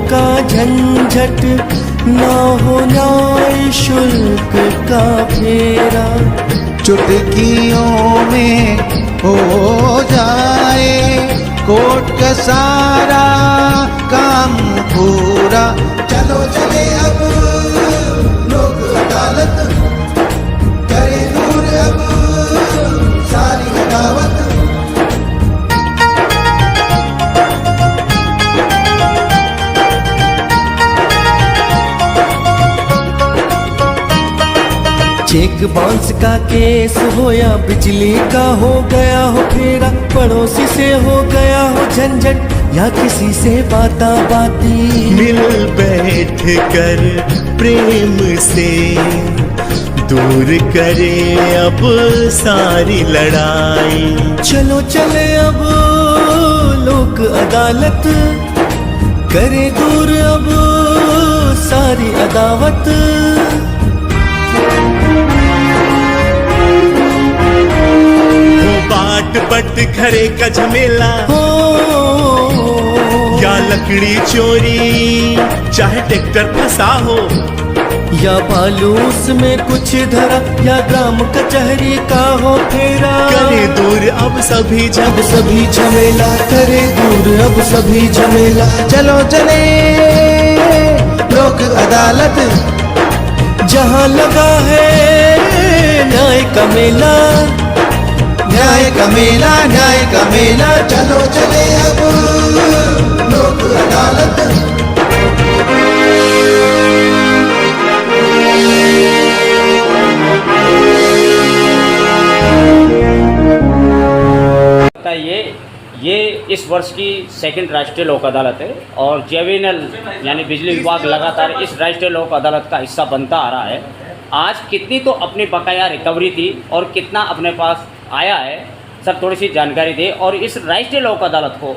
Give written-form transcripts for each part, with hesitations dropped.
का झंझट, ना हो न्याय शुल्क का फेरा। चुटकियों में हो जाए कोर्ट का सारा काम पूरा। चलो चले अब लोक अदालत, करे दूर अब सारी अदावत। चेक बाउंस का केस हो या बिजली का हो गया हो फेरा, पड़ोसी से हो गया हो झंझट या किसी से बाता बाती। मिल बैठ कर प्रेम से दूर करे अब सारी लड़ाई। चलो चले अब लोक अदालत, करे दूर अब सारी अदावत। बाट बट घरे का झमेला हो या लकड़ी चोरी, चाहे ट्रैक्टर फंसा हो या बालूस में कुछ धरा, या ग्राम कचहरी का हो फेरा। करे दूर अब सभी अब सभी झमेला, करे दूर अब सभी झमेला। चलो चले लोक अदालत, जहाँ लगा है न्याय का मेला, न्याय का मेला, न्याय का मेला। चलो चले अब लोक अदालत। ये इस वर्ष की सेकंड राष्ट्रीय लोक अदालत है और जेवीएनएल यानी बिजली विभाग लगातार इस राष्ट्रीय लोक अदालत का हिस्सा बनता आ रहा है। आज कितनी तो अपनी बकाया रिकवरी थी और कितना अपने पास आया है, सब थोड़ी सी जानकारी दें और इस राष्ट्रीय लोक अदालत को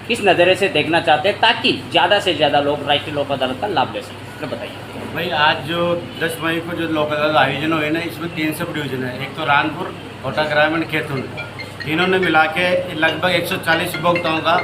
किस नज़रिए से देखना चाहते हैं ताकि ज़्यादा से ज़्यादा लोग राष्ट्रीय लोक अदालत का लाभ ले सकें, तो बताइए। भाई आज जो 10 मई को जो लोक अदालत आयोजन हुए ना, इसमें 3 सब डिवीज़न है। एक तो रानपुर, कोटा ग्रामीण, खेतुन, तीनों ने मिला के लगभग 140 उपभोक्ताओं का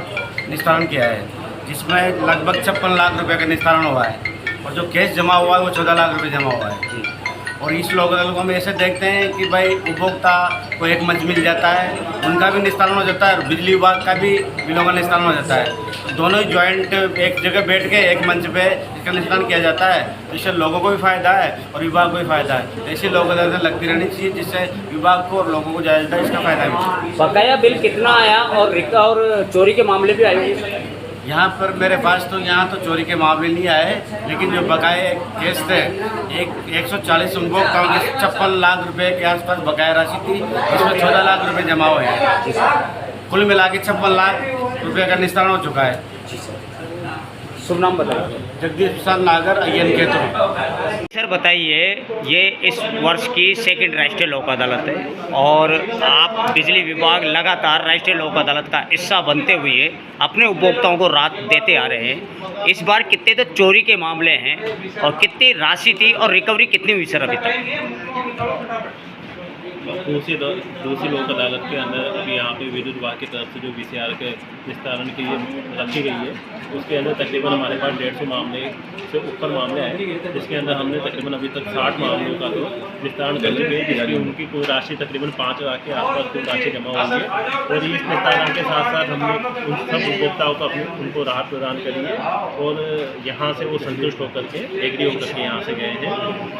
निस्तारण किया है, जिसमें लगभग 56 लाख रुपए का निस्तारण हुआ है और जो केस जमा हुआ है वो 14 लाख रुपए जमा हुआ है। और इस लोक अदालत को हम ऐसे देखते हैं कि भाई उपभोक्ता को एक मंच मिल जाता है, उनका भी निस्तारण हो जाता है और बिजली विभाग का भी बिलों का निस्तारण हो जाता है। तो दोनों ही ज्वाइंट एक जगह बैठ के एक मंच पे इसका निस्तारण किया जाता है, तो इससे लोगों को भी फ़ायदा है और विभाग को भी फ़ायदा है। ऐसी लोक अदालतें लगती रहनी चाहिए जिससे विभाग को और लोगों को ज़्यादा इसका फ़ायदा मिले। बकाया बिल कितना आया और चोरी के मामले भी आए होंगे? यहाँ पर मेरे पास तो यहाँ तो चोरी के मामले नहीं आए, लेकिन जो बकाए केस थे 140 उपभोक्ताओं के 56 लाख रुपए के आसपास बकाया राशि थी, जिसमें 14 लाख रुपए जमा हुए हैं। कुल मिला के 56 लाख रुपए का निस्तारण हो चुका है। शुभ नाम बताइए। जगदीश प्रसाद नागर, IN खेतुन। सर बताइए, ये इस वर्ष की सेकंड राष्ट्रीय लोक अदालत है और आप बिजली विभाग लगातार राष्ट्रीय लोक अदालत का हिस्सा बनते हुए अपने उपभोक्ताओं को राहत देते आ रहे हैं। इस बार कितने तो चोरी के मामले हैं और कितनी राशि थी और रिकवरी कितनी हुई सर अभी तक? दूसरी लोक अदालत के अंदर अभी यहाँ पे विद्युत विभाग की तरफ से जो VCR के निस्तारण के लिए रखी गई है, उसके अंदर तकरीबन हमारे पास 150 मामले से ऊपर मामले आए, जिसके अंदर हमने तकरीबन अभी तक 60 मामलों का तो निस्तारण कर चुके हैं, जिसकी उनकी कुल राशि तकरीबन 5 लाख के आसपास कुल राशि जमा हुई है। और इस निस्तारण के साथ साथ हमने उन सब उपभोक्ताओं को उनको राहत प्रदान करी है और यहाँ से वो संतुष्ट होकर के एग्री होकर के यहाँ से गए हैं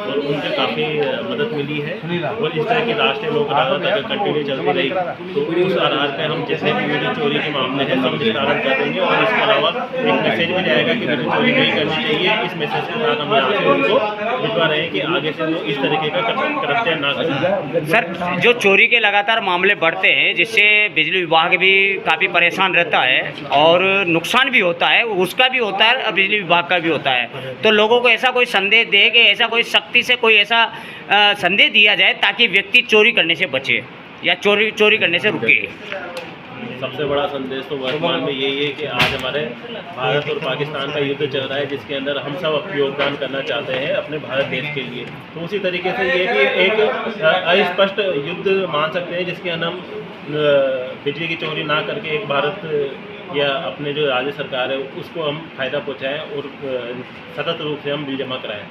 और उनसे काफ़ी मदद मिली है। और इस तरह की राष्ट्रीय लोक अदालत अगर कंटिन्यू चलती रही तो उस आधार पर हम जितने भी विद्युत चोरी के मामले हैं सब निस्तारण कर देंगे और इसके अलावा एक मैसेज भी जाएगा कि विद्युत चोरी नहीं करनी चाहिए। इस मैसेज के साथ हम यहाँ से उनको भिजवा रहे हैं कि आगे से वो इस तरीके का कृत्य ना करें। सर, जो चोरी के लगातार मामले बढ़ते हैं जिससे बिजली विभाग भी काफ़ी परेशान रहता है और नुकसान भी होता है, उसका भी होता है और बिजली विभाग का भी होता है, तो लोगों को ऐसा कोई संदेश दे कि ऐसा कोई सख्ती से कोई ऐसा संदेश दिया जाए ताकि व्यक्ति चोरी करने से बचे या चोरी करने से रुके। सबसे बड़ा संदेश तो वर्तमान में यही है कि आज हमारे भारत और पाकिस्तान का युद्ध चल रहा है, जिसके अंदर हम सब योगदान करना चाहते हैं अपने भारत देश के लिए। तो उसी तरीके से ये भी एक अस्पष्ट युद्ध मान सकते हैं जिसके अंदर हम बिजली की चोरी ना करके एक भारत या अपने जो राज्य सरकार है उसको हम फ़ायदा पहुँचाएँ और सतत रूप से हम बिल जमा कराएँ।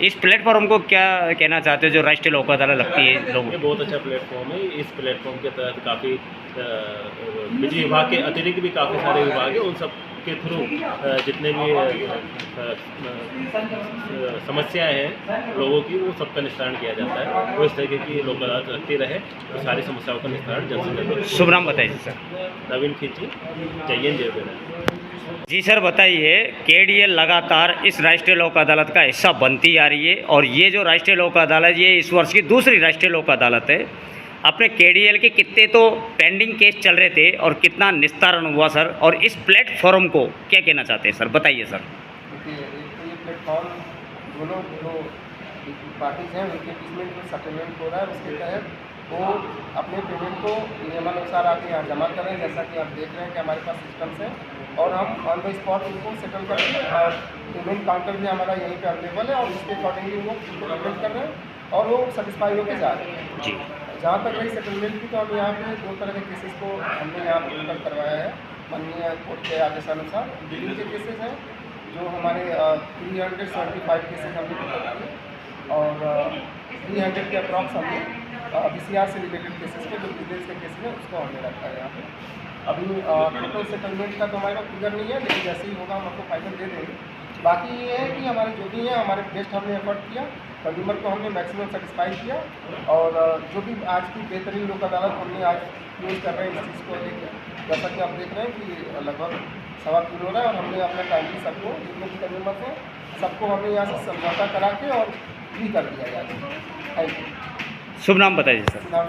इस प्लेटफॉर्म को क्या कहना चाहते हो जो राष्ट्रीय लोक अदालत लगती है लोगों ये बहुत अच्छा प्लेटफॉर्म है। इस प्लेटफॉर्म के तहत काफ़ी बिजली विभाग के अतिरिक्त भी काफ़ी सारे विभाग हैं, उन सब के थ्रू जितने भी समस्याएं हैं लोगों की वो सबका निस्तारण किया जाता है। वो इस तरीके की लोक अदालत रखती रहे तो सारी समस्याओं का निस्तारण जल्द से जल्द। शुभ नाम बताइए सर। नवीन खींची, जयन जयवेरा। जी सर बताइए, केडीएल लगातार इस राष्ट्रीय लोक अदालत का हिस्सा बनती आ रही है और ये जो राष्ट्रीय लोक अदालत ये इस वर्ष की दूसरी राष्ट्रीय लोक अदालत है। अपने केडीएल के कितने तो पेंडिंग केस चल रहे थे और कितना निस्तारण हुआ सर, और इस प्लेटफॉर्म को क्या कहना चाहते हैं सर, बताइए सर। देखिए, एक तो ये प्लेटफॉर्म दोनों जो पार्टीज हैं उनके बीच में जो सेटलमेंट हो रहा है उसके तहत वो अपने पेमेंट को नियमानुसार आके यहाँ जमा करें, जैसा कि आप देख रहे हैं कि हमारे पास सिस्टम्स हैं और हम ऑन द स्पॉट उनको सेटल करेंगे और पेमेंट काउंटर भी हमारा यहीं पे अवेलेबल है और उसके अकॉर्डिंगली वो उनको पेमेंट कर रहे हैं और वो सेटिस्फाई होकर जा रहे हैं। जी, जहाँ तक रही सेटलमेंट की, तो हम यहाँ पे 2 तरह के केसेस को हमने यहाँ पर सेटल करवाया है माननीय कोर्ट के आदेशानुसार। बिलिंग के केसेस हैं जो हमारे 375 केसेस हमने सेटल किए और 300 के अप्रॉक्स हमने BCR से रिलेटेड केसेस के जो बिजनेस के केसेस हैं उसको हमने रखा है यहाँ पे। अभी टोटल सेटलमेंट का तो हमारे पास फिगर नहीं है, लेकिन जैसे ही होगा हम आपको फाइनल दे देंगे। बाकी ये है कि हमारे जो भी है हमारे बेस्ट हमने एफर्ट किया, कंज्यूमर को हमने मैक्सिमम सेटिस्फाई किया और जो भी आज की बेहतरीन लोक अदालत हमने आज यूज़ कर रहे हैं इस चीज़ को लेकर, जैसा कि आप देख रहे हैं कि लगभग 3.25 हो रहा है और हमने अपना टाइमली सबको जितने भी कंज्यूमर हैं सबको हमने यहाँ से समझौता करा के और भी कर दिया जाए। Thank you. शुभ नाम बताइए सर। नाम